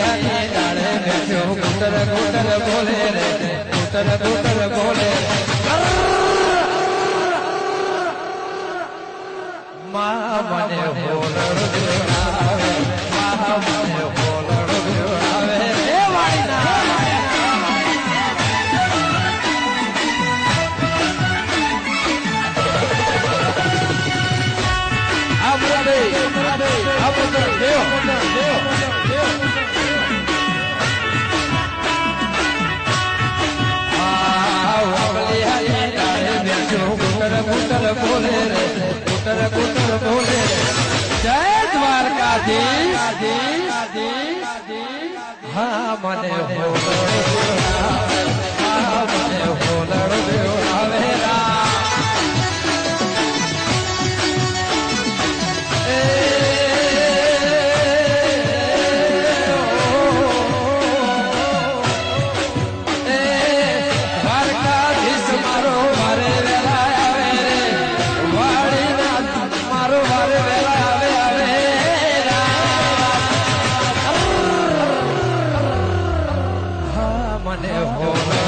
વગલિયાની ડાળે બેઠો કુતર કુતર બોલે રે કુતર કુતર બોલે માં મને બોલડ દેવડાવે માં મને બોલડ દેવડાવે રે વાળીના કુતર બોલે રે કુતર કુતર બોલે જય દ્વારકાધીશ હા મને હોલડ દેવડાવે મને હો